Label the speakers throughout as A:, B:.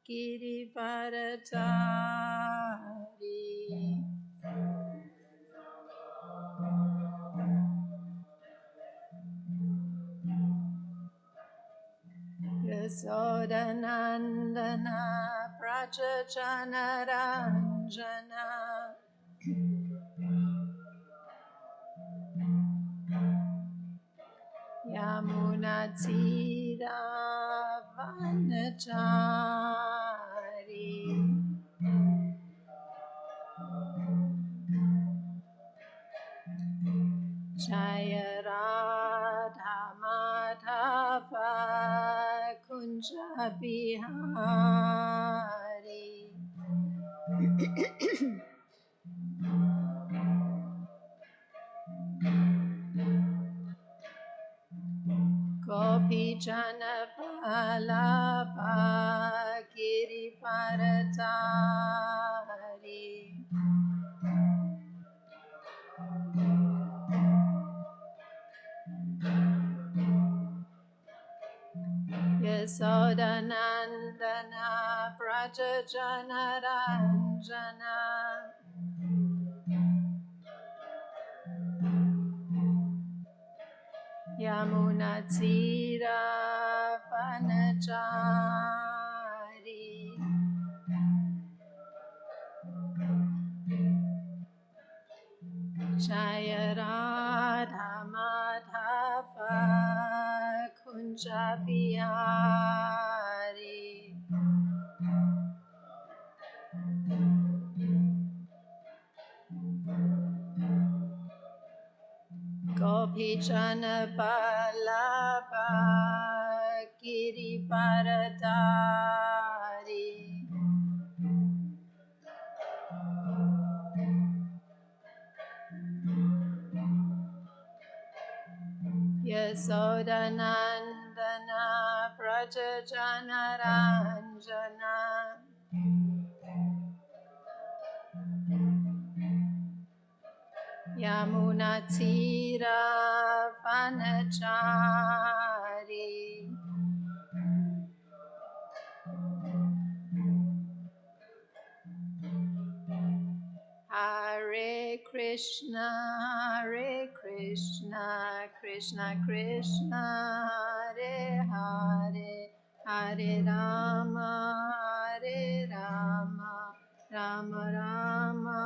A: Girivaratari Yasodanandana Prachachanaranjana Yamunatira Vanachari Jaya Radha Madhava Kunja Bihari Gopi Jana Vallabha Girivaratari Yasodanandana Prajajanaranjana Yamunatira Vanachari Jaya Radha Madhava Kunja Bihari Gopi Jana Vallabha Girivaratari Yasodanandana Prajajanaranjana Yamunatira Vanachari Hare Krishna, Krishna Krishna, Hare Hare, Hare Rama, Rama Rama,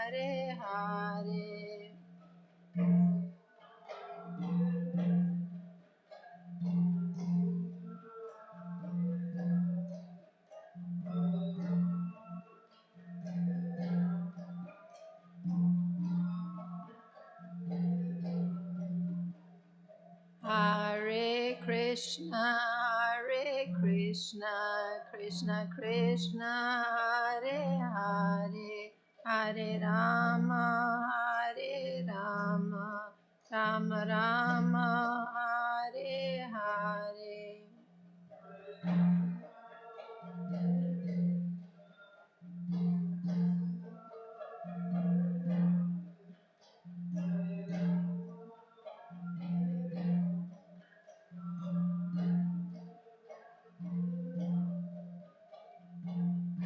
A: Hare Hare. Hare Krishna, Krishna Krishna, Hare Hare, Hare Rama, Rama Rama, Hare Hare.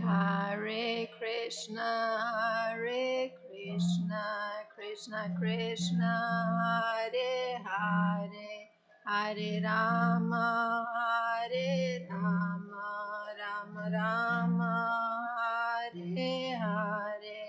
A: Hare Krishna, Krishna Krishna, Hare Hare, Hare Rama, Rama Rama, Hare Hare.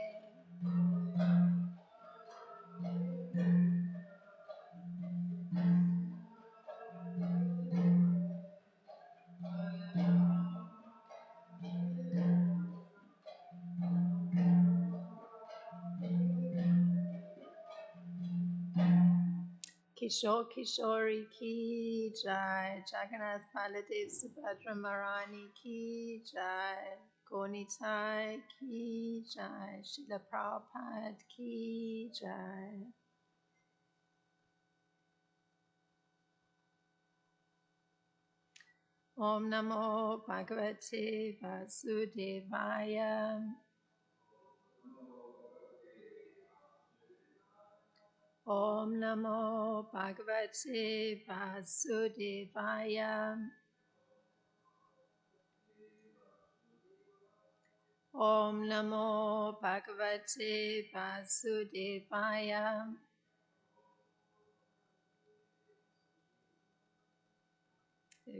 A: Kishore Kishori ki jai, Jagannath Baladev Subhadra Marani ki jai, Gonitai ki jai, Srila Prabhupada ki jai. Om Namo Bhagavate Vasudevaya. Om Namo Bhagavate Vasudevaya. Om Namo Bhagavate Vasudevaya.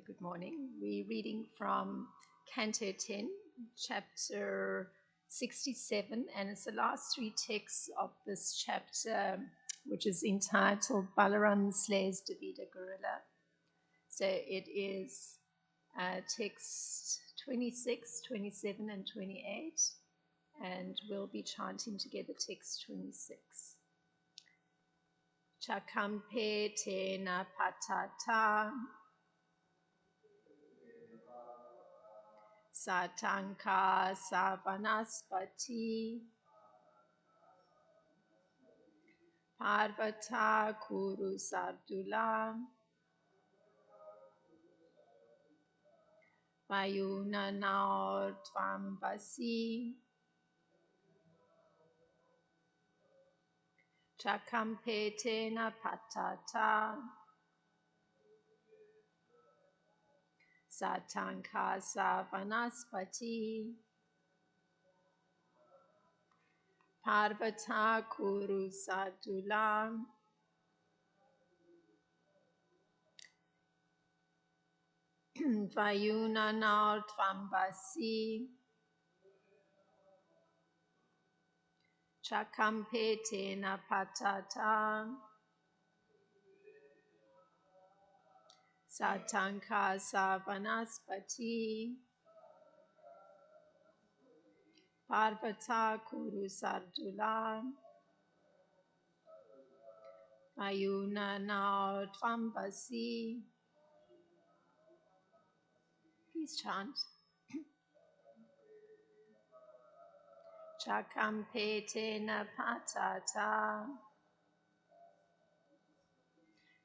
A: Good morning. We're reading from Canto 10, chapter 67, and it's the last three texts of this chapter, which is entitled Balaram Slays Devi Gorilla. So it is text 26, 27, and 28, and we'll be chanting together text 26. Chakampe tena patata satanka savanaspati parvata kuru sardula vayuna naur tvambasi chakampe tena patata satanka savanaspati parvata kuru sardula vayuna naur tvambasi chakampe tena patata satanka savanaspati parvata kuru sardula ayuna now tvambasi. Please chant. Chakampe tena patata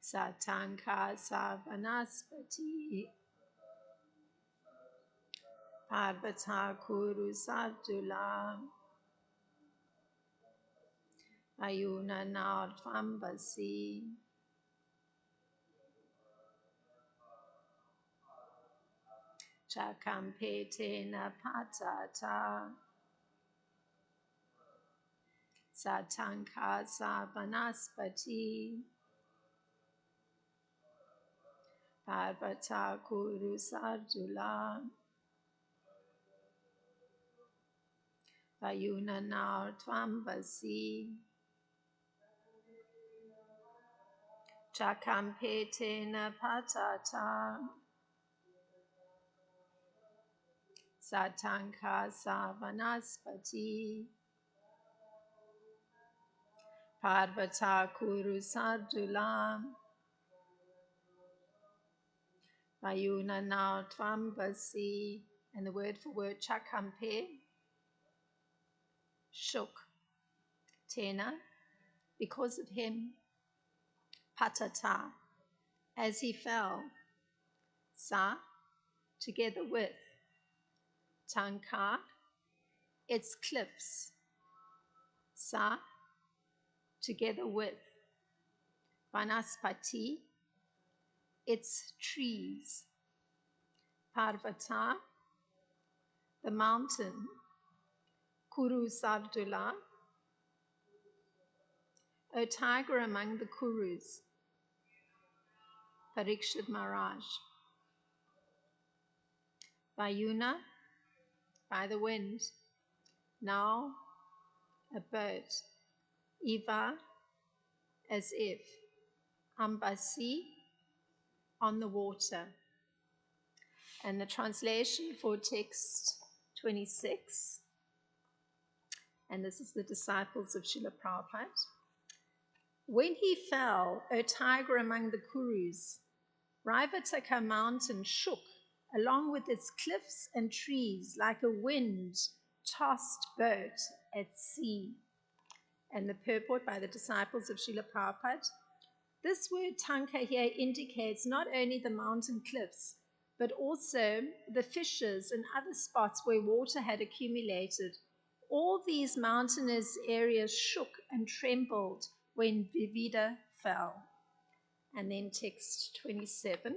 A: satanka savanaspati parvata kuru sardula ayuna now tvambasi. Chakampe tena patata satanka savanaspati parvata kuru sardula vayuna now tvambasi. Chakampe tena patata satanka savanaspati parvata kuru sardula vayuna now tvambasi. And the word for word chakampe, shook, tena, because of him, patata, as he fell, sa, together with, tanka, its cliffs, sa, together with, vanaspati, its trees, parvata, the mountain, kuru sardula, a tiger among the kurus, Parikshit Maharaj, vayuna, by the wind, now a bird, iva, as if, ambasi, on the water. And the translation for text 26, and this is the disciples of Srila Prabhupada. When he fell, a tiger among the Kurus, Raivataka mountain shook along with its cliffs and trees like a wind-tossed boat at sea. And the purport by the disciples of Srila Prabhupada. This word tanka here indicates not only the mountain cliffs, but also the fissures and other spots where water had accumulated. All these mountainous areas shook and trembled when Vivida fell. And then text 27.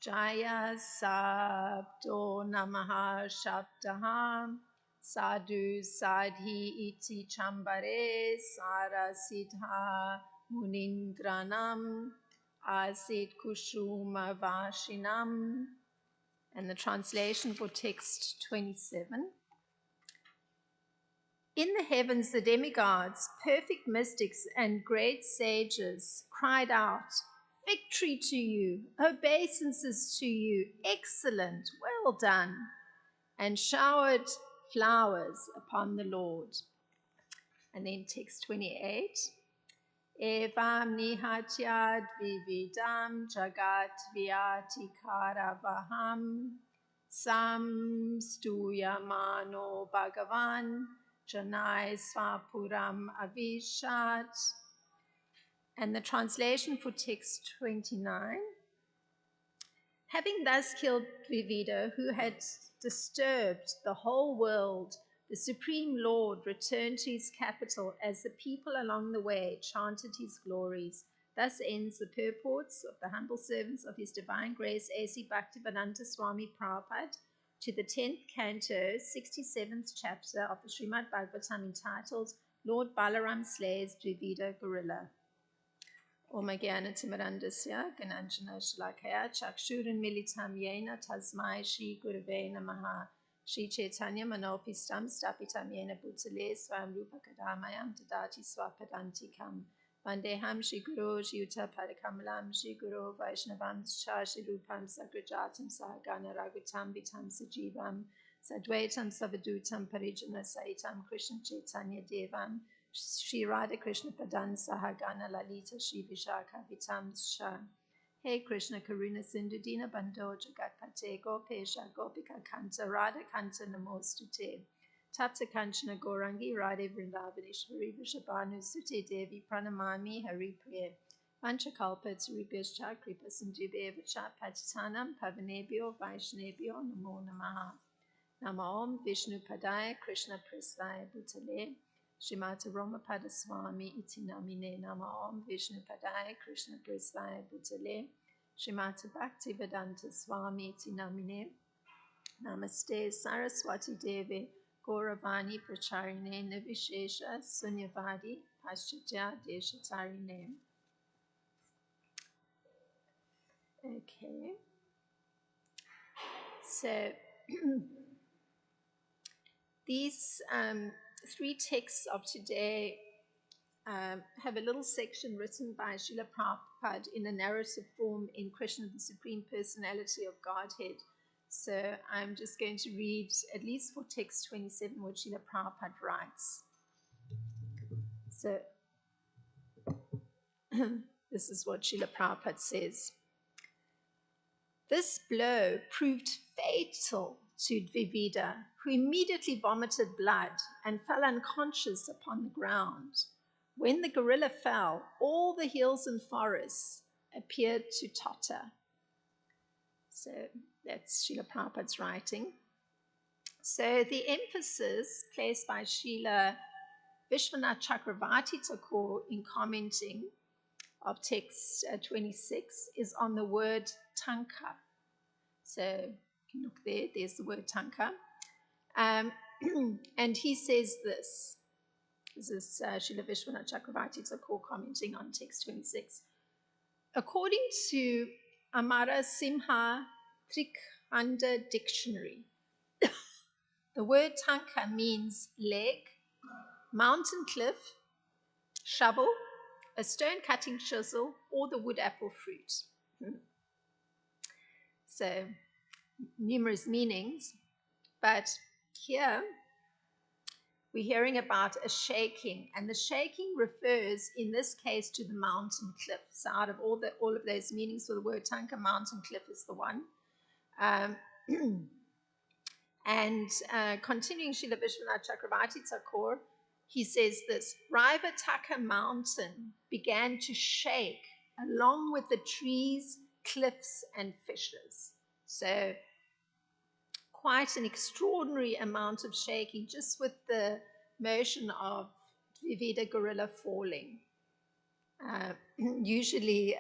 A: Jaya Sabdo Namaha Shabdaham Sadhu Sadhi Iti Chambare Sara Siddha Munindranam Asit Kushuma Vashinam. And the translation for text 27. In the heavens, the demigods, perfect mystics, and great sages cried out, "Victory to you, obeisances to you, excellent, well done," and showered flowers upon the Lord. And then text 28. Evam nihatyad vividam jagat vyatikaravaham samstuyamano bhagavan janai swapuram avishat. And the translation for text 29. Having thus killed Dvivida, who had disturbed the whole world, the Supreme Lord returned to his capital as the people along the way chanted his glories. Thus ends the purports of the humble servants of His Divine Grace A.C. Bhaktivedanta Swami Prabhupada to the 10th canto, 67th chapter of the Srimad Bhagavatam entitled Lord Balaram Slays Dvivida Gorilla. Om Jnana-timirandasya Gananjana Shalakaya Chakshuran Militam Yena Tasmai Shri Gurave Namaha Shri Chaitanya Manopistam Stapitam Yena Bhutale Swam Rupa Kadamayam Tadati Swapadantikam Vandeham Shri Guru Shri Yuta Padakamalam Shri Guru Vaishnavam Shri Rupam Sagrajatam Sahagana Ragutam Vitam Sajivam Sadvaitam Savadutam Parijana Saitam Krishna Chaitanya Devam Shri Radha Krishna Padan Sahagana Lalita Shri Vishaka Vitam Shah. Hey Krishna Karuna Sindhu Dina Bando Jagatpate Gopesha Gopika Kanta Radha Kanta Namostute Tapta Kanchana Gorangi Radhe Vrindavaneshwari Vishabhanu Sute Devi Pranamami Hari Priya Vanchakalpa Tsarubhyascha Kripa Sindhubheva Chat Patitanam Pavanebhyo Vaishnebhyo Namo Namaha. Nama Om Vishnu Padaya Krishna Prasthaya Bhutale Srimata Romapada Swami Iti Namine. Nama Om Vishnu Padaya Krishna Prasthaya Bhutale Srimata Bhaktivedanta Swami Iti Namine. Namaste Saraswati Devi Gauravani Pracharine Nivishesha Sunyavadi Paschatya Deshatarine. Okay. So these three texts of today have a little section written by Srila Prabhupada in a narrative form in Krishna, the Supreme Personality of Godhead. So I'm just going to read, at least for text 27, what Srila Prabhupada writes. So this is what Srila Prabhupada says. This blow proved fatal to Dvivida, who immediately vomited blood and fell unconscious upon the ground. When the gorilla fell, all the hills and forests appeared to totter. So that's Srila Prabhupada's writing. So the emphasis placed by Srila Vishwanath Chakravarti Thakur in commenting of text 26 is on the word tanka. So you can look there, there's the word tanka. And he says this. This is Srila Vishwanath Chakravarti Thakur commenting on text 26. According to Amara Simha Trikhanda Dictionary, the word tanka means leg, mountain cliff, shovel, a stone cutting chisel, or the wood apple fruit. So numerous meanings, but here we're hearing about a shaking, and the shaking refers in this case to the mountain cliff. So out of all of those meanings for the word tanka, mountain cliff is the one. And continuing Srila Vishwanath Chakravarti Thakur, he says this: Raivataka mountain began to shake along with the trees, cliffs, and fishes. So quite an extraordinary amount of shaking just with the motion of Dvivida gorilla falling. Usually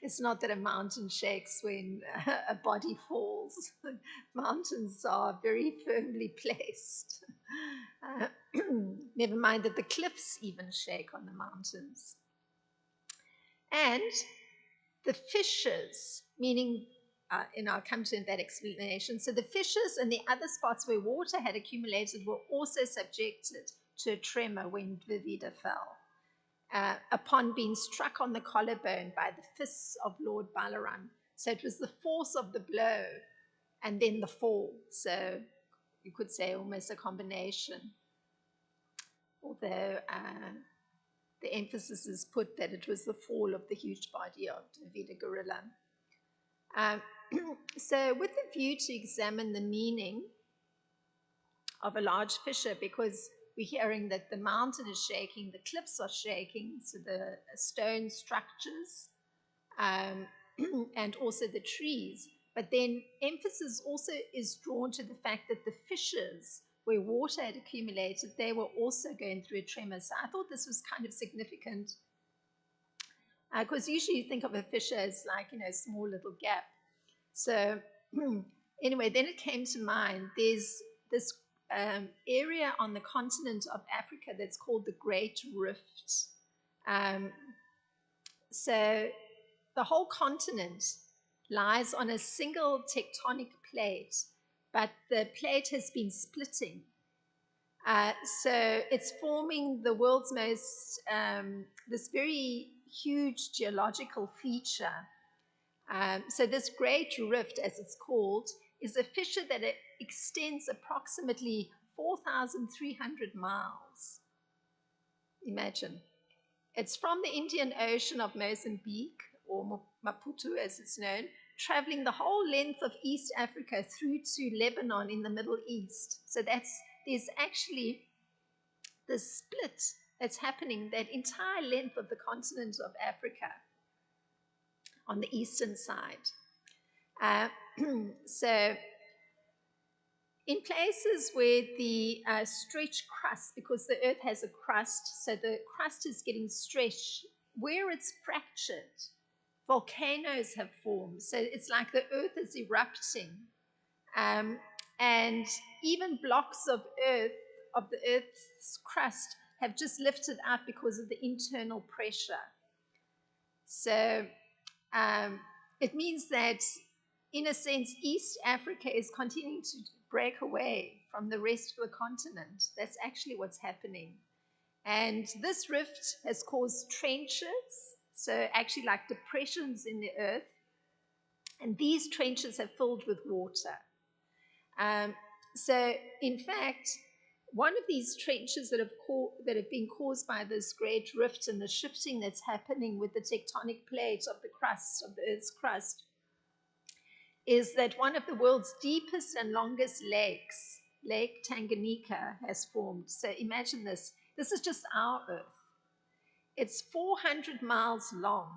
A: It's not that a mountain shakes when a body falls. Mountains are very firmly placed. Uh, Never mind that the cliffs even shake on the mountains. And the fishes, meaning, I'll come to that explanation. So the fishes and the other spots where water had accumulated were also subjected to a tremor when Dvivida fell, upon being struck on the collarbone by the fists of Lord Balaram. So it was the force of the blow and then the fall. So you could say almost a combination, although the emphasis is put that it was the fall of the huge body of Dvivida gorilla. So with the view to examine the meaning of a large fissure, because we're hearing that the mountain is shaking, the cliffs are shaking, so the stone structures, and also the trees. But then emphasis also is drawn to the fact that the fissures where water had accumulated, they were also going through a tremor. So I thought this was kind of significant, because usually you think of a fissure as like, a small little gap. So anyway, then it came to mind, there's this area on the continent of Africa that's called the Great Rift. So the whole continent lies on a single tectonic plate, but the plate has been splitting. So it's forming the world's most, this very huge geological feature. So this Great Rift, as it's called, is a fissure that extends approximately 4,300 miles. Imagine. It's from the Indian Ocean of Mozambique, or Maputo as it's known, traveling the whole length of East Africa through to Lebanon in the Middle East. So there's actually this split that's happening, that entire length of the continent of Africa on the eastern side. So in places where the stretched crust, because the earth has a crust, so the crust is getting stretched, where it's fractured, volcanoes have formed. So it's like the earth is erupting. And even blocks of the earth's crust have just lifted up because of the internal pressure. So it means that, in a sense, East Africa is continuing to break away from the rest of the continent. That's actually what's happening. And this rift has caused trenches, so actually like depressions in the earth. And these trenches have filled with water. So, in fact, one of these trenches that have been caused by this great rift and the shifting that's happening with the tectonic plate of the crust, of the Earth's crust, is that one of the world's deepest and longest lakes, Lake Tanganyika, has formed. So imagine this. This is just our Earth. It's 400 miles long,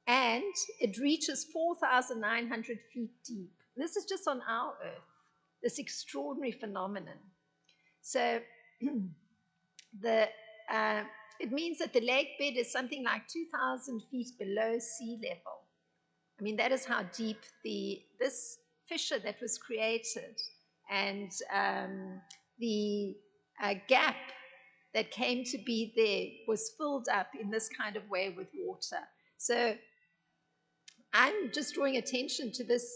A: and it reaches 4,900 feet deep. This is just on our Earth, this extraordinary phenomenon. So it means that the lake bed is something like 2,000 feet below sea level. I mean, that is how deep this fissure that was created, and the gap that came to be there was filled up in this kind of way with water. So I'm just drawing attention to this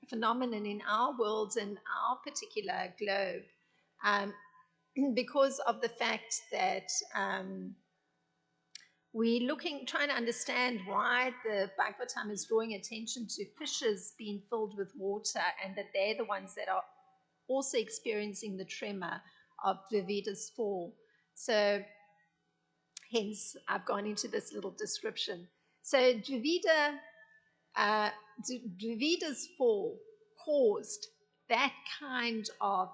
A: phenomenon in our world and our particular globe, because of the fact that we're trying to understand why the Bhagavatam is drawing attention to fissures being filled with water, and that they're the ones that are also experiencing the tremor of Dvivida's fall. So hence I've gone into this little description. So Dvivida's fall caused that kind of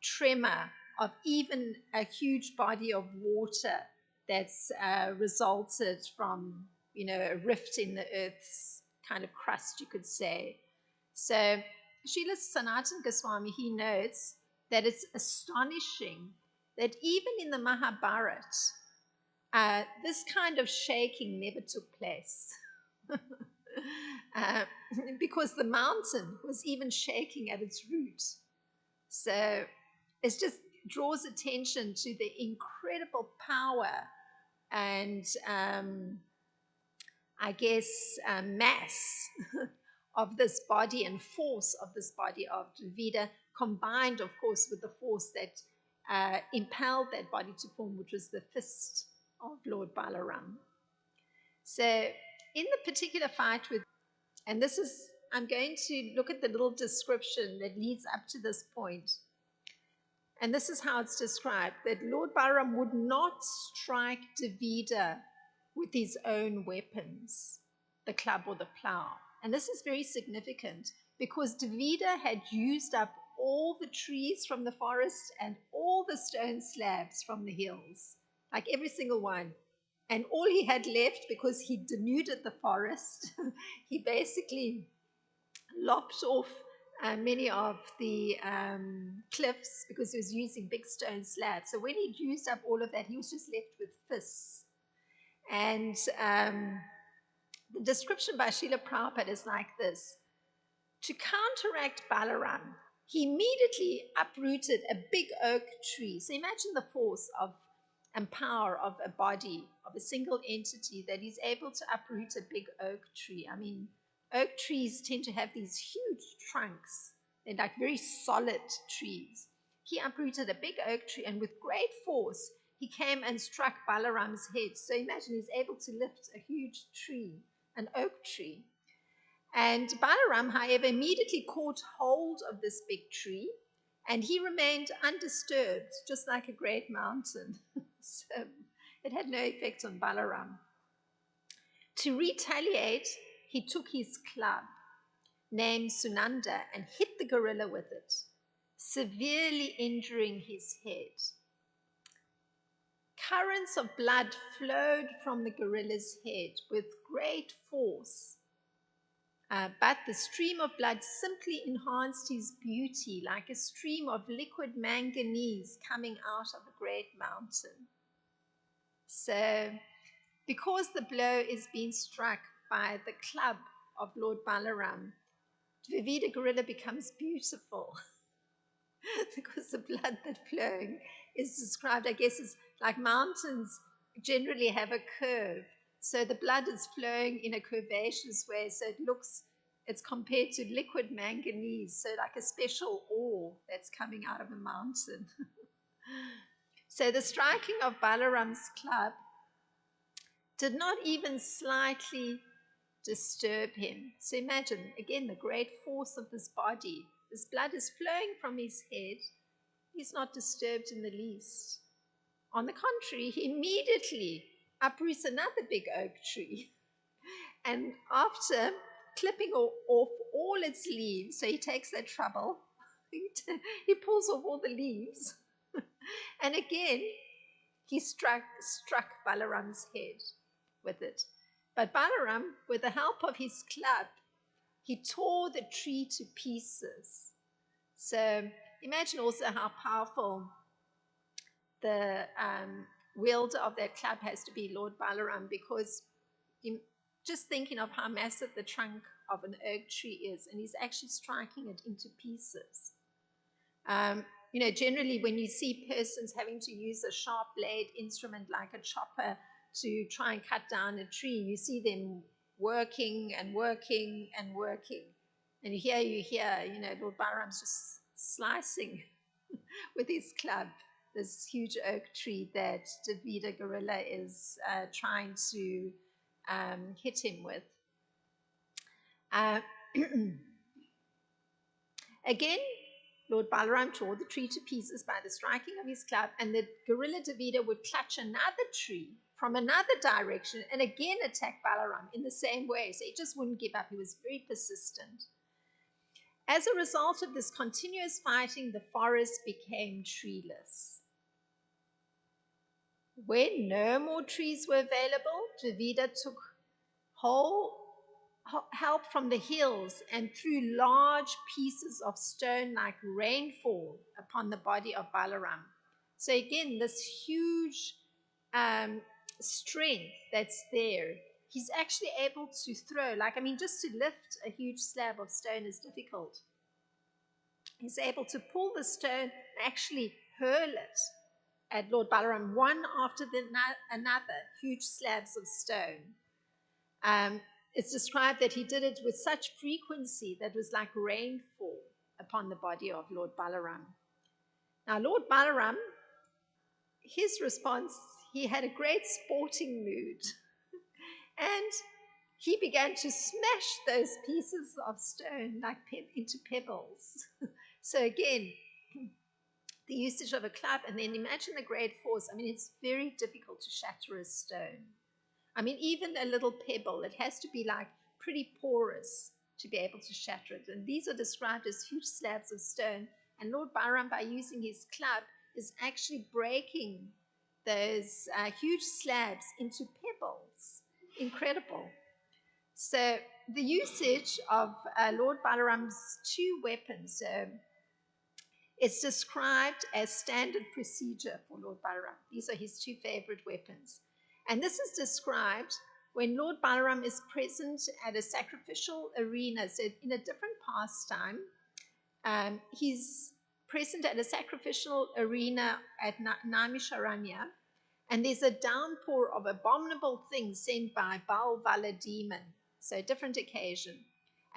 A: tremor of even a huge body of water that's resulted from, a rift in the earth's kind of crust, you could say. So Srila Sanatana Goswami, he notes that it's astonishing that even in the Mahabharata, this kind of shaking never took place. uh, because the mountain was even shaking at its root. So it just draws attention to the incredible power and mass of this body and force of this body of Dravida, combined, of course, with the force that impelled that body to form, which was the fist of Lord Balaram. So in the particular fight with, and this is, I'm going to look at the little description that leads up to this point. And this is how it's described, that Lord Balaram would not strike Davida with his own weapons, the club or the plow. And this is very significant because Davida had used up all the trees from the forest and all the stone slabs from the hills, like every single one. And all he had left, because he denuded the forest, he basically lopped off many of the cliffs because he was using big stone slabs. So when he'd used up all of that, he was just left with fists. And the description by Srila Prabhupada is like this. To counteract Balaram, he immediately uprooted a big oak tree. So imagine the force of and power of a body, of a single entity, that is able to uproot a big oak tree. I mean, oak trees tend to have these huge trunks. They're like very solid trees. He uprooted a big oak tree, and with great force, he came and struck Balaram's head. So imagine he's able to lift a huge tree, an oak tree. And Balaram, however, immediately caught hold of this big tree, and he remained undisturbed, just like a great mountain. So it had no effect on Balaram. To retaliate, he took his club, named Sunanda, and hit the gorilla with it, severely injuring his head. Currents of blood flowed from the gorilla's head with great force. But the stream of blood simply enhanced his beauty like a stream of liquid manganese coming out of a great mountain. So, because the blow is being struck by the club of Lord Balaram, Dvivida gorilla becomes beautiful because the blood that's flowing is described, I guess, as like mountains generally have a curve. So the blood is flowing in a curvaceous way, so it's compared to liquid manganese, so like a special ore that's coming out of a mountain. So the striking of Balaram's club did not even slightly disturb him. So imagine, again, the great force of this body. This blood is flowing from his head. He's not disturbed in the least. On the contrary, he immediately uproots another big oak tree. And after clipping off all its leaves, so he takes that trouble, he pulls off all the leaves. And again, he struck Balaram's head with it. But Balaram, with the help of his club, he tore the tree to pieces. So imagine also how powerful the wielder of that club has to be, Lord Balaram, because just thinking of how massive the trunk of an oak tree is, and he's actually striking it into pieces. Generally when you see persons having to use a sharp blade instrument like a chopper to try and cut down a tree, you see them working and working and working. And you hear, Lord Balaram's just slicing with his club this huge oak tree that Davida gorilla is trying to hit him with. Again, Lord Balaram tore the tree to pieces by the striking of his club, and the gorilla Davida would clutch another tree from another direction and again attack Balaram in the same way. So he just wouldn't give up. He was very persistent. As a result of this continuous fighting, the forest became treeless. When no more trees were available, Dravida took help from the hills and threw large pieces of stone like rainfall upon the body of Balaram. So again, this huge strength that's there, he's actually able to throw, just to lift a huge slab of stone is difficult. He's able to pull the stone and actually hurl it at Lord Balaram, one after another, huge slabs of stone. It's described that he did it with such frequency that it was like rainfall upon the body of Lord Balaram. Now, Lord Balaram, his response, he had a great sporting mood. And he began to smash those pieces of stone into pebbles. So again, the usage of a club, and then imagine the great force. It's very difficult to shatter a stone. Even a little pebble, it has to be pretty porous to be able to shatter it. And these are described as huge slabs of stone. And Lord Balaram, by using his club, is actually breaking those huge slabs into pebbles. Incredible. So the usage of Lord Balaram's two weapons, it's described as standard procedure for Lord Balaram. These are his two favorite weapons. And this is described when Lord Balaram is present at a sacrificial arena. So in a different pastime, he's present at a sacrificial arena at Naimisharanya, and there's a downpour of abominable things sent by Balvala demon. So a different occasion.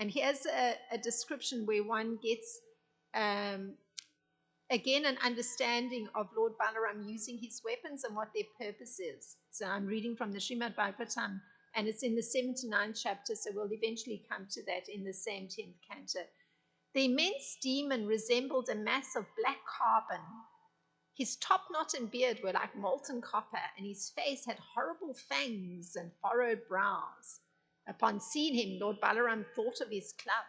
A: And here's a description where one gets again an understanding of Lord Balaram using his weapons and what their purpose is. So I'm reading from the Srimad Bhagavatam, and it's in the 79th chapter, so we'll eventually come to that in the same 10th canto. The immense demon resembled a mass of black carbon. His top knot and beard were like molten copper, and his face had horrible fangs and furrowed brows. Upon seeing him, Lord Balaram thought of his club,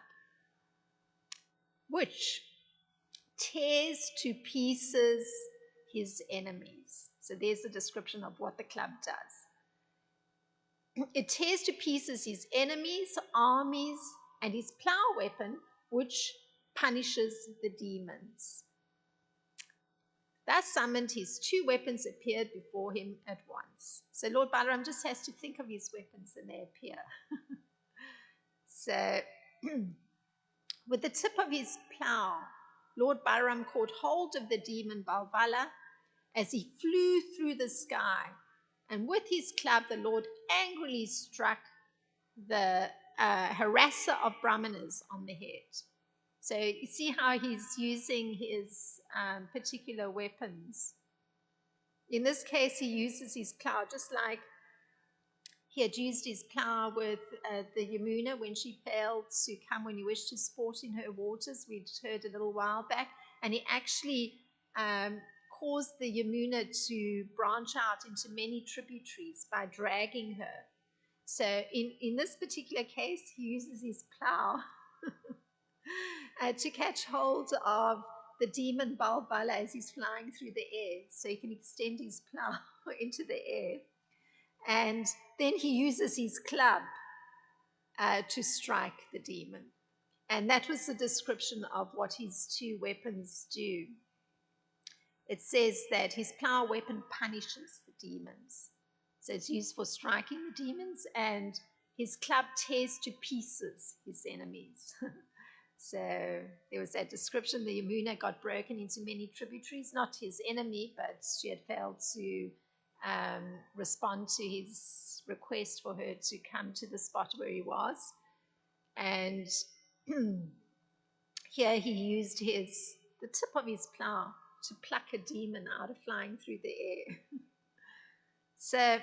A: which tears to pieces his enemies. So there's a description of what the club does. It tears to pieces his enemies, armies, and his plow weapon, which punishes the demons. Thus summoned, his two weapons appeared before him at once. So Lord Balaram just has to think of his weapons and they appear. So with the tip of his plow, Lord Balaram caught hold of the demon Balvala as he flew through the sky. And with his club, the Lord angrily struck the harasser of Brahmanas on the head. So you see how he's using his particular weapons. In this case, he uses his plow, just like he had used his plow with the Yamuna when she failed to come when he wished to sport in her waters. We'd heard a little while back. And he actually caused the Yamuna to branch out into many tributaries by dragging her. So in this particular case, he uses his plow to catch hold of the demon Balvala as he's flying through the air. So he can extend his plow into the air. And then he uses his club to strike the demon. And that was the description of what his two weapons do. It says that his plow weapon punishes the demons. So it's used for striking the demons, and his club tears to pieces his enemies. So there was that description. The Yamuna got broken into many tributaries, not his enemy, but she had failed to respond to his request for her to come to the spot where he was. And here he used the tip of his plow to pluck a demon out of flying through the air. So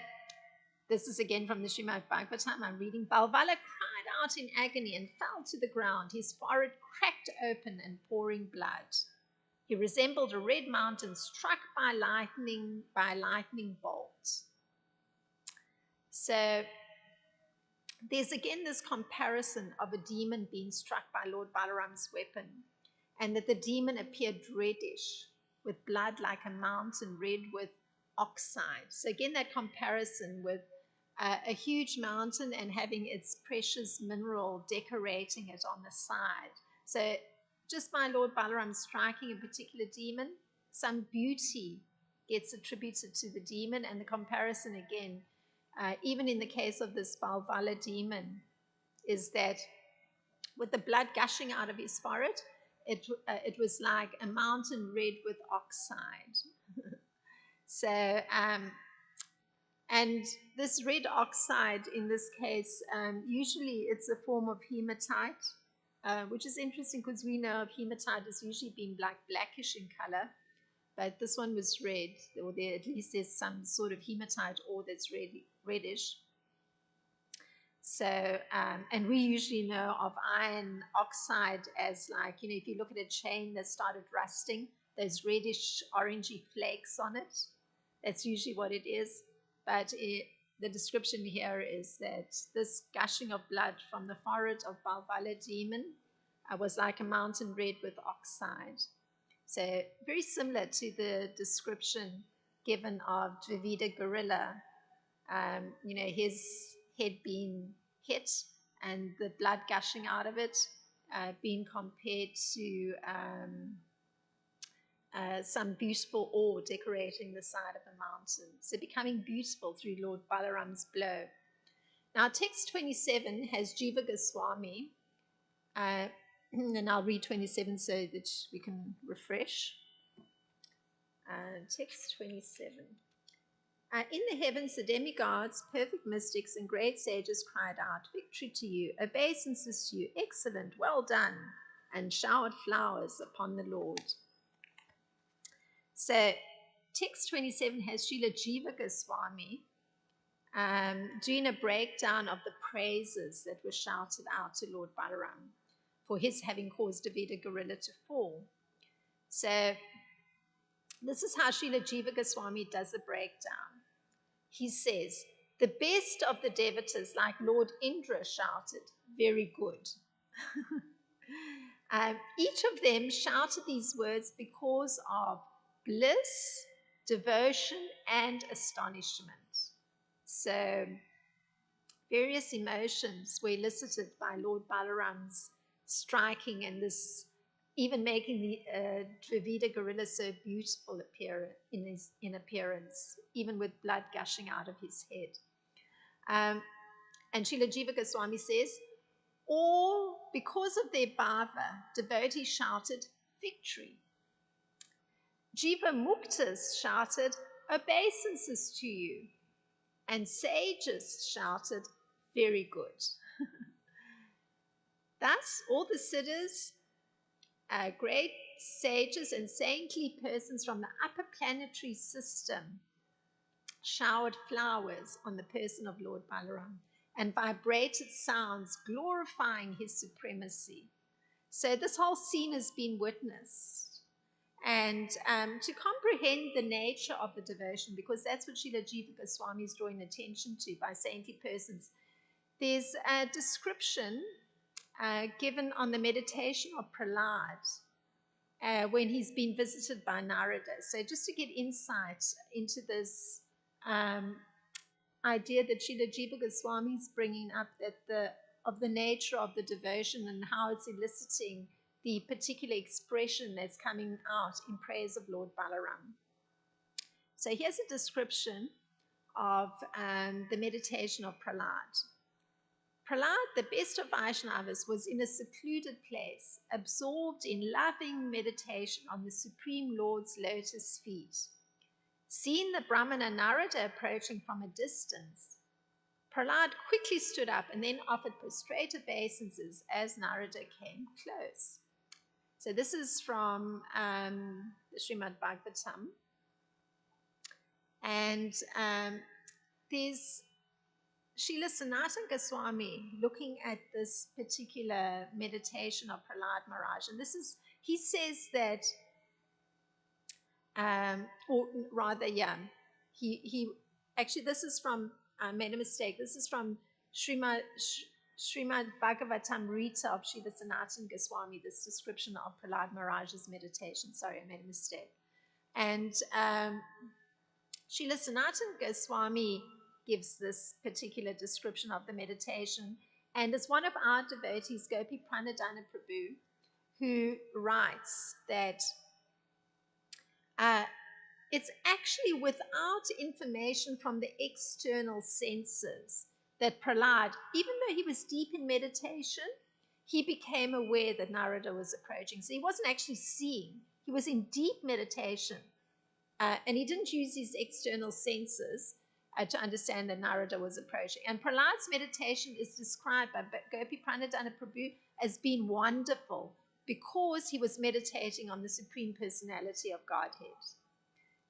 A: this is again from the Srimad Bhagavatam. I'm reading. Balvala cried out in agony and fell to the ground, his forehead cracked open and pouring blood. He resembled a red mountain struck by lightning bolts. So there's again this comparison of a demon being struck by Lord Balaram's weapon, and that the demon appeared reddish, with blood like a mountain, red with oxide. So again, that comparison with a huge mountain and having its precious mineral decorating it on the side. So just by Lord Balaram striking a particular demon, some beauty gets attributed to the demon. And the comparison again, even in the case of this Balvala demon, is that with the blood gushing out of his forehead, it was like a mountain red with oxide. So, and this red oxide in this case, usually it's a form of hematite, which is interesting because we know of hematite as usually being blackish in color, but this one was red, or there, at least there's some sort of hematite ore that's reddish. So, and we usually know of iron oxide as like, if you look at a chain that started rusting, those reddish orangey flakes on it. That's usually what it is. But the description here is that this gushing of blood from the forehead of Balvala demon was like a mountain red with oxide. So very similar to the description given of Dravida gorilla. His head being hit and the blood gushing out of it, being compared to some beautiful ore decorating the side of a mountain. So becoming beautiful through Lord Balaram's blow. Now, text 27 has Jiva Goswami, and I'll read 27 so that we can refresh. Text 27. In the heavens, the demigods, perfect mystics, and great sages cried out, "Victory to you, obeisances to you, excellent, well done," and showered flowers upon the Lord. So, text 27 has Srila Jiva Goswami doing a breakdown of the praises that were shouted out to Lord Balaram for his having caused Dravida gorilla to fall. So, this is how Srila Jiva Goswami does the breakdown. He says, the best of the devatas, like Lord Indra, shouted, "Very good." Each of them shouted these words because of bliss, devotion, and astonishment. So, various emotions were elicited by Lord Balaram's striking and this, even making the Dravida gorilla so beautiful in appearance, even with blood gushing out of his head. And Srila Jiva Goswami says, all because of their bhava, devotees shouted, "Victory." Jiva Muktas shouted, "Obeisances to you." And sages shouted, "Very good." Thus, all the siddhas, great sages and saintly persons from the upper planetary system showered flowers on the person of Lord Balaram and vibrated sounds glorifying his supremacy. So this whole scene has been witnessed. And to comprehend the nature of the devotion, because that's what Srila Jiva Goswami is drawing attention to by saintly persons, there's a description given on the meditation of Prahlad when he's been visited by Narada. So just to get insight into this idea that Srila Jiva Goswami is bringing up, that of the nature of the devotion and how it's eliciting the particular expression that's coming out in praise of Lord Balaram. So here's a description of the meditation of Prahlad. Prahlad, the best of Vaishnavas, was in a secluded place, absorbed in loving meditation on the Supreme Lord's lotus feet. Seeing the Brahmana Narada approaching from a distance, Prahlad quickly stood up and then offered prostrate obeisances as Narada came close. So this is from the Srimad Bhagavatam. And there's Srila Sanatana Goswami looking at this particular meditation of Prahlad Maharaj. And he says that, actually this is from, I made a mistake, this is from Srimad Bhagavatam Rita of Srila Sanatana Goswami, this description of Prahlad Maharaj's meditation. Sorry, I made a mistake. And Srila Sanatana Goswami gives this particular description of the meditation. And it's one of our devotees, Gopi Pranadhana Prabhu, who writes that it's actually without information from the external senses that Prahlad, even though he was deep in meditation, he became aware that Narada was approaching. So he wasn't actually seeing, he was in deep meditation. And he didn't use his external senses to understand that Narada was approaching. And Prahlad's meditation is described by Gopi Pranadhana Prabhu as being wonderful because he was meditating on the Supreme Personality of Godhead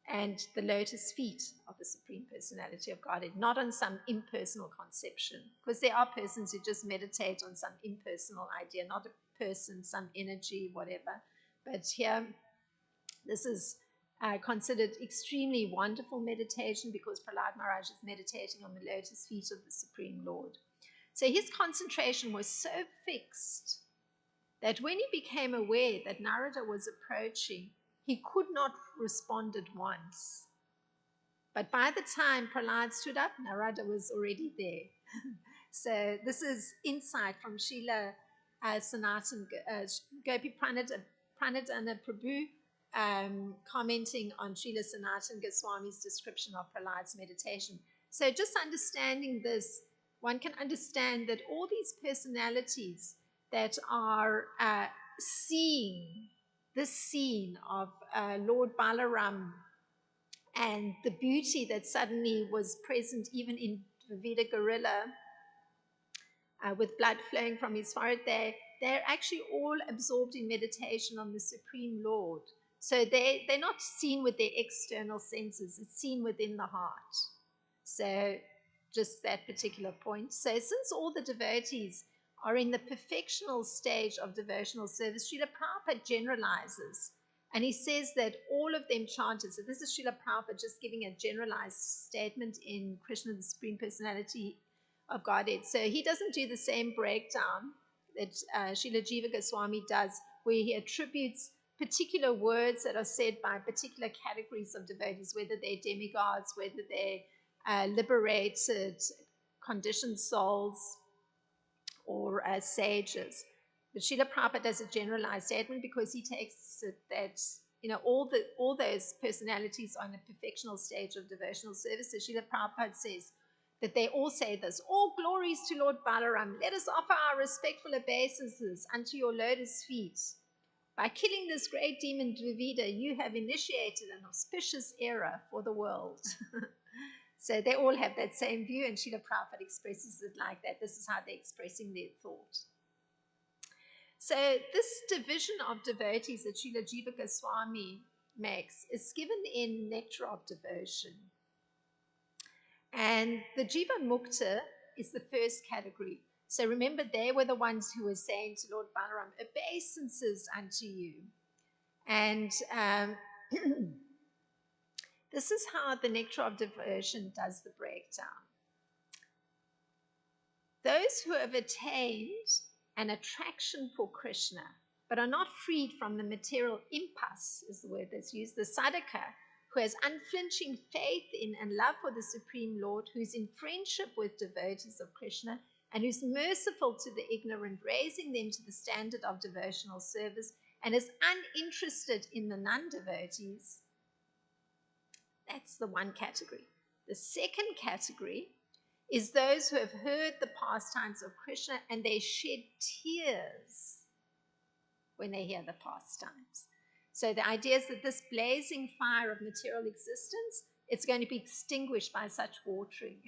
A: and the lotus feet of the Supreme Personality of Godhead, not on some impersonal conception. Because there are persons who just meditate on some impersonal idea, not a person, some energy, whatever. But here, this is considered extremely wonderful meditation because Prahlad Maharaj is meditating on the lotus feet of the Supreme Lord. So his concentration was so fixed that when he became aware that Narada was approaching, he could not respond at once. But by the time Prahlad stood up, Narada was already there. So this is insight from Srila Sanatan Gopi Pranadhana Prabhu, commenting on Srila Sanatan Goswami's description of Prahlad's meditation. So just understanding this, one can understand that all these personalities that are seeing this scene of Lord Balaram and the beauty that suddenly was present even in Vivida Gorilla, with blood flowing from his forehead, they're actually all absorbed in meditation on the Supreme Lord. So they're not seen with their external senses, it's seen within the heart. So just that particular point. So since all the devotees are in the perfectional stage of devotional service, Srila Prabhupada generalizes. And he says that all of them chanted. So this is Srila Prabhupada just giving a generalized statement in Krishna, the Supreme Personality of Godhead. So he doesn't do the same breakdown that Srila Jiva Goswami does, where he attributes particular words that are said by particular categories of devotees, whether they're demigods, whether they're liberated, conditioned souls, or sages. But Srila Prabhupada does a generalized statement because he takes it that all those personalities are in a perfectional stage of devotional service. So Srila Prabhupada says that they all say this: all glories to Lord Balaram. Let us offer our respectful obeisances unto your lotus feet. By killing this great demon Dvivida, you have initiated an auspicious era for the world. So they all have that same view, and Srila Prabhupada expresses it like that. This is how they're expressing their thought. So this division of devotees that Srila Jiva Goswami makes is given in Nectar of Devotion. And the Jiva Mukta is the first category. So remember, they were the ones who were saying to Lord Balaram, obeisances unto you. And this is how the Nectar of Devotion does the breakdown. Those who have attained an attraction for Krishna, but are not freed from the material impasse, is the word that's used, the sadhaka, who has unflinching faith in and love for the Supreme Lord, who's in friendship with devotees of Krishna, and who's merciful to the ignorant, raising them to the standard of devotional service, and is uninterested in the non-devotees. That's the one category. The second category is those who have heard the pastimes of Krishna and they shed tears when they hear the pastimes. So the idea is that this blazing fire of material existence, it's going to be extinguished by such watering.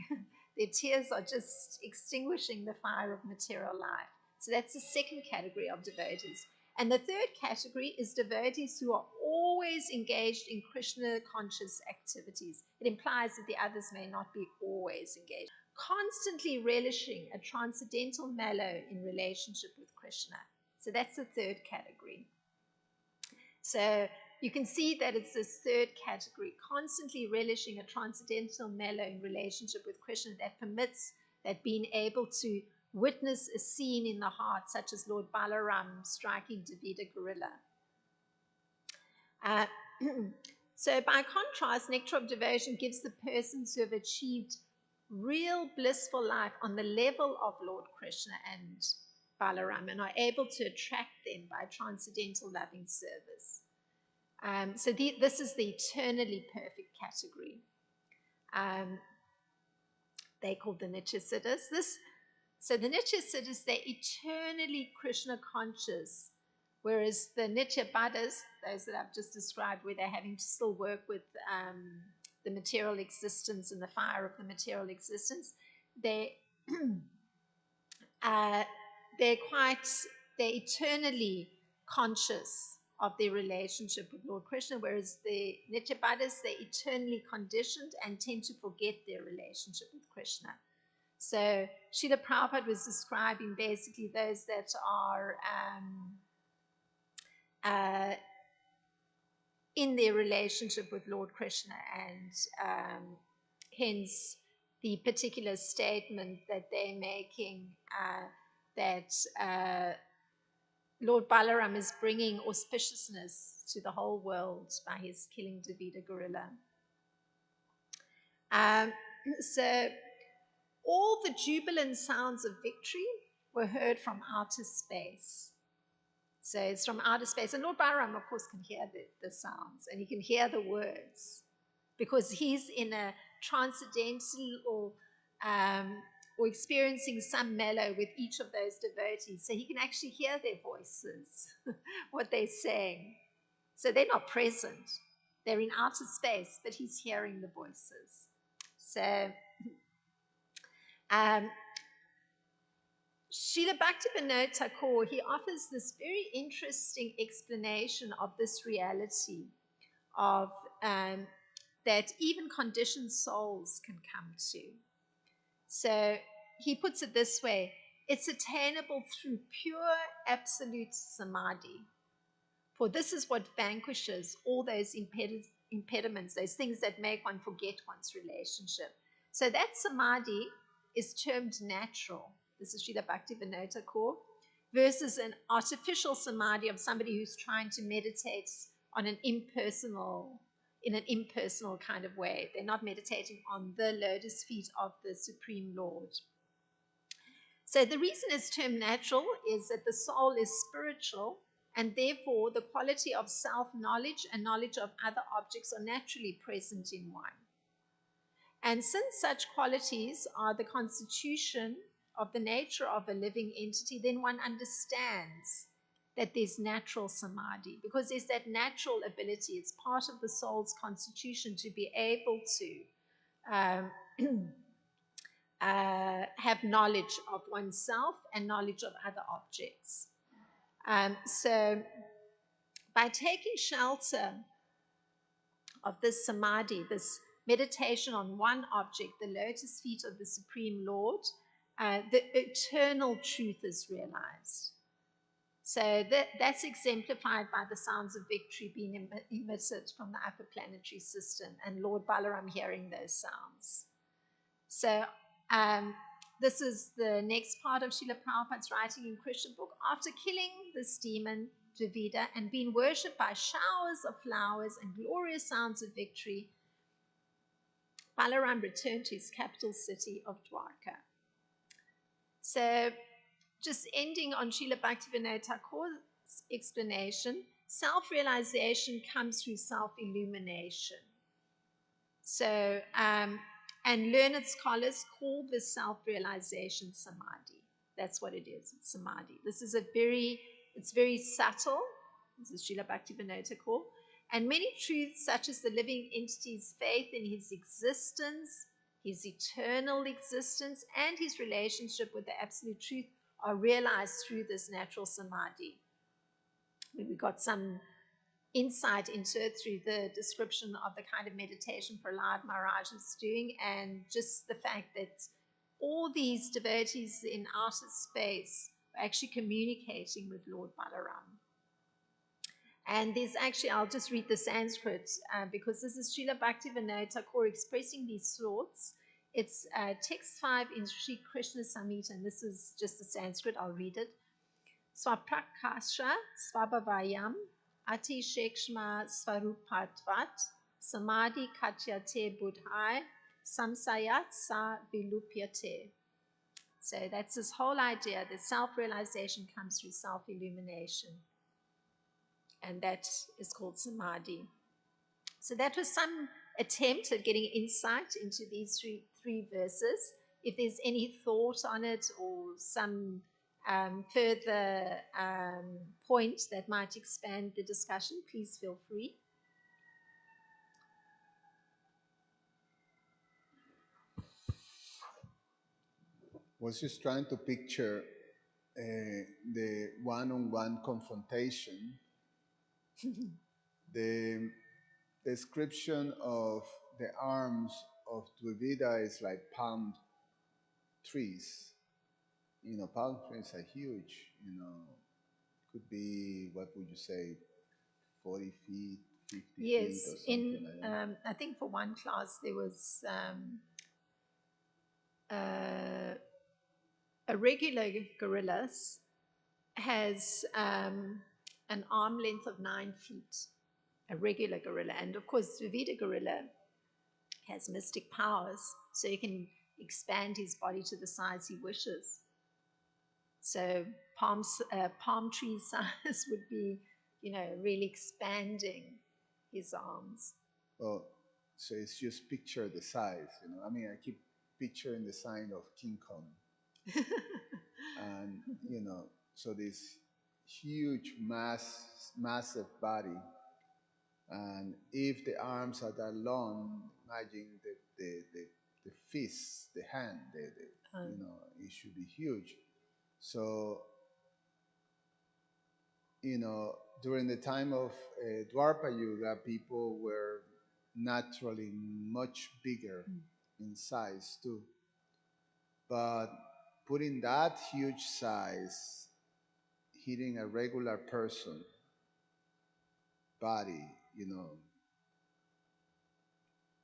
A: Their tears are just extinguishing the fire of material life. So that's the second category of devotees. And the third category is devotees who are always engaged in Krishna conscious activities. It implies that the others may not be always engaged. Constantly relishing a transcendental mellow in relationship with Krishna. So that's the third category. So you can see that it's this third category, constantly relishing a transcendental mellow in relationship with Krishna that permits that being able to witness a scene in the heart, such as Lord Balaram striking Dvivida Gorilla. So by contrast, Nectar of Devotion gives the persons who have achieved real blissful life on the level of Lord Krishna and Balaram and are able to attract them by transcendental loving service. This is the eternally perfect category. They called the Nityasiddhas. So the Nityasiddhas, they're eternally Krishna conscious, whereas the Nityabaddhas, those that I've just described, where they're having to still work with the material existence and the fire of the material existence, they they're eternally conscious of their relationship with Lord Krishna, whereas the Nityabaddhas, they're eternally conditioned and tend to forget their relationship with Krishna. So Srila Prabhupada was describing basically those that are in their relationship with Lord Krishna, and hence the particular statement that they're making, that Lord Balaram is bringing auspiciousness to the whole world by his killing Devi gorilla. So all the jubilant sounds of victory were heard from outer space. So it's from outer space. And Lord Balaram, of course, can hear the sounds, and he can hear the words because he's in a transcendental or experiencing some mellow with each of those devotees. So he can actually hear their voices, what they're saying. So they're not present. They're in outer space, but he's hearing the voices. So Srila Bhaktivinoda Thakur, he offers this very interesting explanation of this reality of that even conditioned souls can come to. So he puts it this way: it's attainable through pure absolute samadhi. For this is what vanquishes all those impediments, those things that make one forget one's relationship. So that samadhi is termed natural. This is Srila Bhaktivinoda Thakur, versus an artificial samadhi of somebody who's trying to meditate on in an impersonal kind of way. They're not meditating on the lotus feet of the Supreme Lord. So the reason it's termed natural is that the soul is spiritual, and therefore the quality of self-knowledge and knowledge of other objects are naturally present in one. And since such qualities are the constitution of the nature of a living entity, then one understands that there's natural samadhi, because there's that natural ability. It's part of the soul's constitution to be able to have knowledge of oneself and knowledge of other objects. So by taking shelter of this samadhi, this meditation on one object, the lotus feet of the Supreme Lord, the eternal truth is realized. So that's exemplified by the sounds of victory being emitted from the upper planetary system, and Lord Balaram hearing those sounds. So this is the next part of Srila Prabhupada's writing in Krishna book. After killing this demon, Dravida, and being worshipped by showers of flowers and glorious sounds of victory, Balaram returned to his capital city of Dwarka. So just ending on Srila Bhaktivinoda Thakur's explanation, self-realization comes through self-illumination. So, and learned scholars call this self-realization samadhi. That's what it is, it's samadhi. This is it's very subtle. This is Srila Bhaktivinoda Thakur. And many truths, such as the living entity's faith in his existence, his eternal existence, and his relationship with the absolute truth, are realized through this natural samadhi. We got some insight into it through the description of the kind of meditation Prahlad Maharaj is doing, and just the fact that all these devotees in outer space are actually communicating with Lord Balaram. And there's actually, I'll just read the Sanskrit because this is Srila Bhaktivinoda Thakur expressing these thoughts. It's text 5 in Sri Krishna Samhita, and this is just the Sanskrit. I'll read it. Swaprakasha svabhavayam ati shekshma svarupatvat samadhi katyate buddhai samsayat sa vilupyate. So that's this whole idea that self-realization comes through self-illumination. and that is called samadhi. So that was some attempt at getting insight into these three verses. If there's any thought on it or some further point that might expand the discussion, please feel free.
B: Was just trying to picture the one-on-one confrontation. The description of the arms of Dvivida is like palm trees. Palm trees are huge. Could be, what would you say, 40 feet, 50 feet or something like that.
A: I think for one class there was a regular gorilla has an arm length of 9 feet, a regular gorilla. And of course, Dvivida gorilla has mystic powers, so he can expand his body to the size he wishes. So palm tree size would be, really expanding his arms.
B: Well, so it's just picture the size. I mean, I keep picturing the sign of King Kong. And, so this huge massive body. And if the arms are that long, imagine the fist, the hand, it should be huge. So, during the time of Dwarpa Yuga, people were naturally much bigger in size too. But putting that huge size, hitting a regular person body,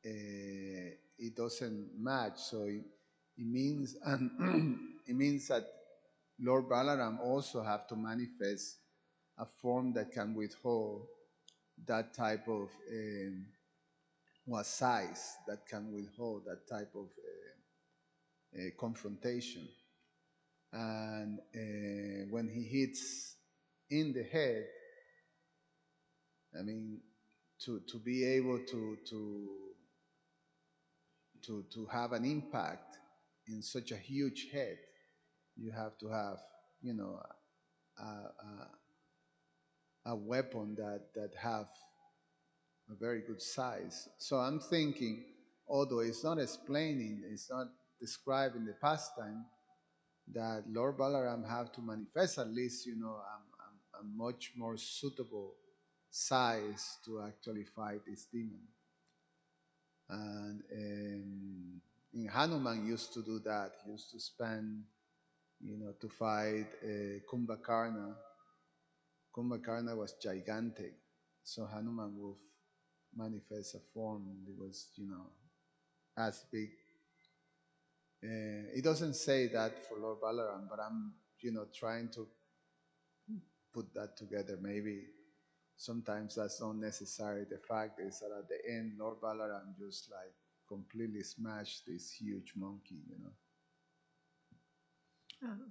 B: it doesn't match. So it means, and it means that Lord Balaram also have to manifest a form that can withhold that type of size, that can withhold that type of confrontation. And when he hits in the head, I mean, to be able to have an impact in such a huge head, you have to have, a, a weapon that have a very good size. So I'm thinking, although it's not explaining, it's not describing the pastime, that Lord Balaram have to manifest at least, a much more suitable size to actually fight this demon. And Hanuman used to do that. He used to spend, to fight Kumbhakarna. Kumbhakarna was gigantic, so Hanuman would manifest a form that was, as big. It doesn't say that for Lord Balaram, but I'm, trying to put that together. Maybe sometimes that's not necessary. The fact is that at the end, Lord Balaram just like completely smashed this huge monkey,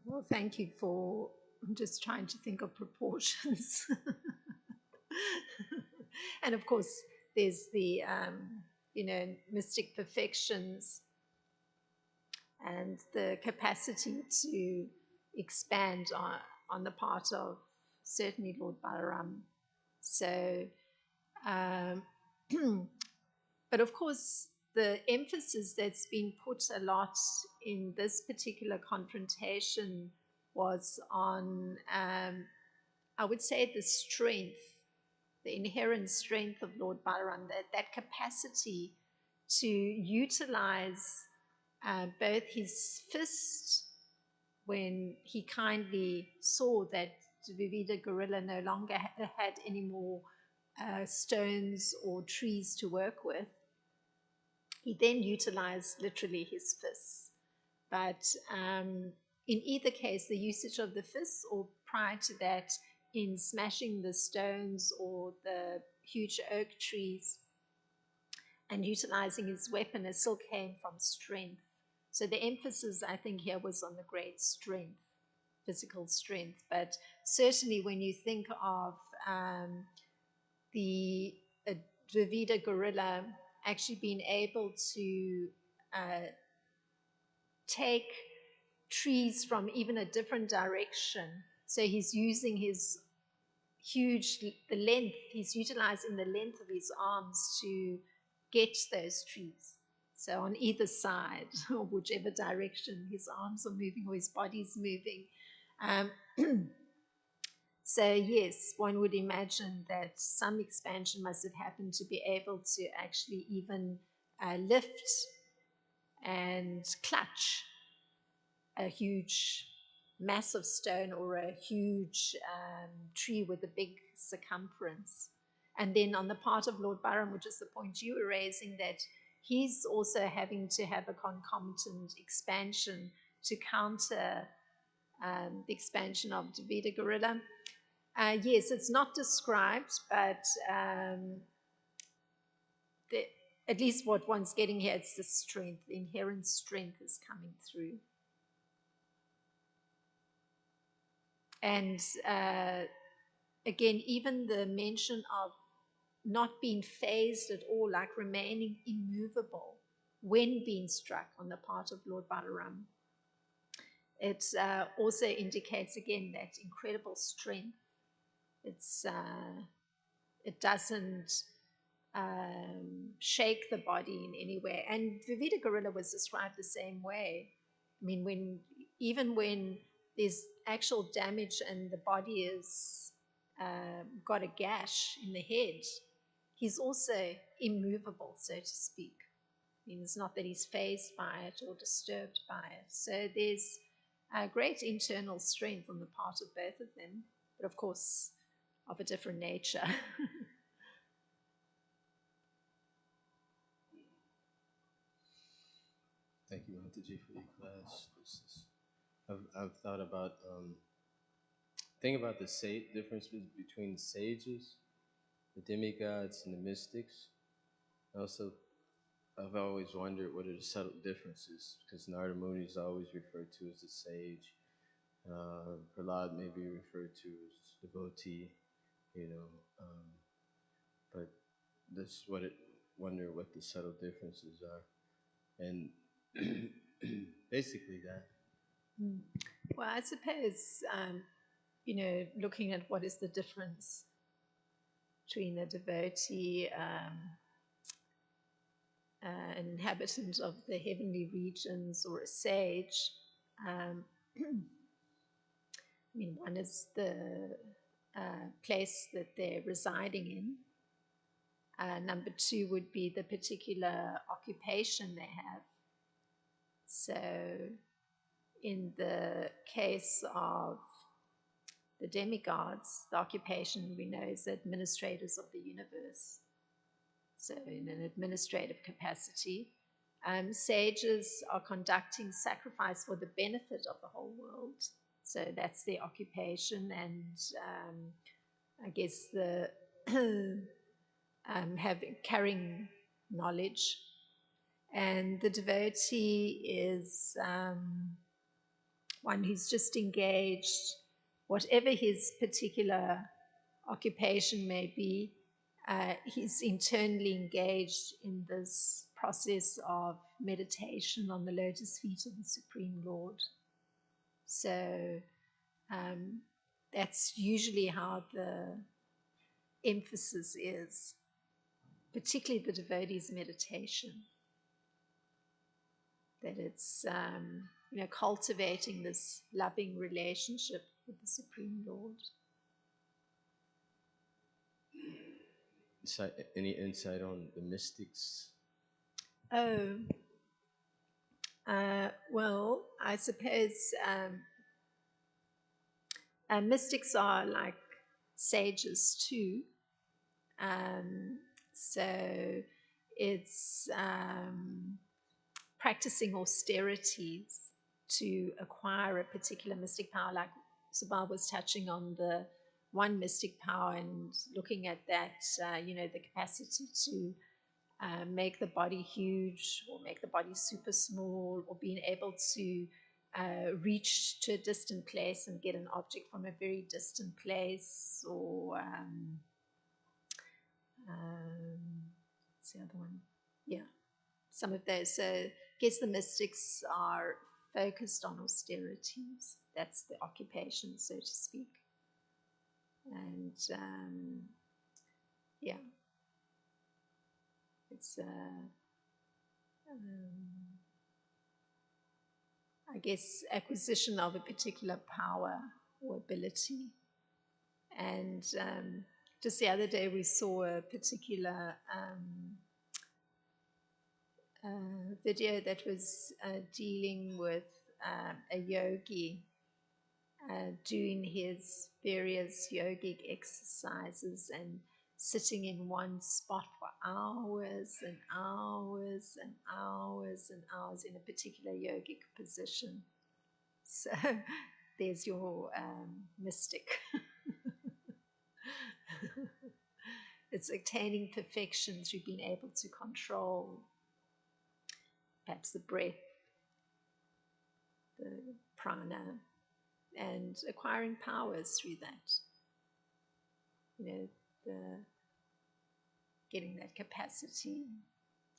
A: Well, thank you for. I'm just trying to think of proportions. And of course, there's the, mystic perfections and the capacity to expand on the part of certainly Lord Balaram. So, but of course, the emphasis that's been put a lot in this particular confrontation was on, I would say, the strength, the inherent strength of Lord Balaram, that capacity to utilize both his fist when he kindly saw that Vivida gorilla no longer had any more stones or trees to work with. He then utilized literally his fists. But in either case, the usage of the fists, or prior to that, in smashing the stones or the huge oak trees and utilizing his weapon, it still came from strength. So the emphasis, I think, here was on the great strength, physical strength. But certainly when you think of the Dravida gorilla actually being able to uh, take trees from even a different direction. So he's using his he's utilizing the length of his arms to get those trees. So on either side, or whichever direction his arms are moving or his body's moving. Um, so yes, one would imagine that some expansion must have happened to be able to actually even lift and clutch a huge, massive stone or a huge tree with a big circumference. And then on the part of Lord Byron, which is the point you were raising, that he's also having to have a concomitant expansion to counter the expansion of Davida gorilla. Yes, it's not described, but the, at least what one's getting here, it's the strength, the inherent strength is coming through. And again, even the mention of not being phased at all, like remaining immovable when being struck on the part of Lord Balaram, it also indicates again that incredible strength. It doesn't shake the body in any way. And Vivida gorilla was described the same way. I mean, even when there's actual damage and the body is got a gash in the head, he's also immovable, so to speak. I mean, it's not that he's fazed by it or disturbed by it. So there's a great internal strength on the part of both of them, but of course, of a different nature.
C: Thank you, Antaji, for your class. I've thought about think about the differences between the sages, the demigods, and the mystics. Also, I've always wondered what are the subtle differences because Narada Muni is always referred to as a sage. Prahlad may be referred to as devotee, you know, but that's what it wonder what the subtle differences are, and basically that.
A: Well, I suppose, looking at what is the difference between a devotee, an inhabitant of the heavenly regions, or a sage. I mean, one is the place that they're residing in. Number two would be the particular occupation they have. So, in the case of the demigods, the occupation we know is administrators of the universe. So, in an administrative capacity, sages are conducting sacrifice for the benefit of the whole world. So, that's their occupation, and I guess the carrying knowledge. And the devotee is one who's just engaged, whatever his particular occupation may be, he's internally engaged in this process of meditation on the lotus feet of the Supreme Lord. So that's usually how the emphasis is, particularly the devotee's meditation. That it's cultivating this loving relationship with the Supreme Lord.
C: Any insight on the mystics?
A: Oh, well, I suppose mystics are like sages too. So it's practicing austerities to acquire a particular mystic power, like Subal was touching on the one mystic power and looking at that, the capacity to make the body huge or make the body super small, or being able to reach to a distant place and get an object from a very distant place, or what's the other one? Yeah, some of those. So I guess the mystics are focused on austerities. That's the occupation, so to speak. And yeah, it's I guess acquisition of a particular power or ability. And just the other day we saw a particular video that was dealing with a yogi doing his various yogic exercises and sitting in one spot for hours and hours and hours and hours in a particular yogic position. So there's your mystic. It's attaining perfection through being able to control perhaps the breath, the prana, and acquiring powers through that. You know, the getting that capacity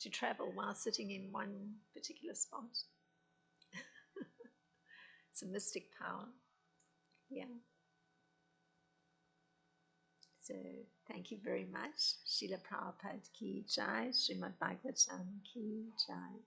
A: to travel while sitting in one particular spot. It's a mystic power. Yeah. So thank you very much. Srila Prabhupada ki jai, Srimad Bhagavatam ki jai.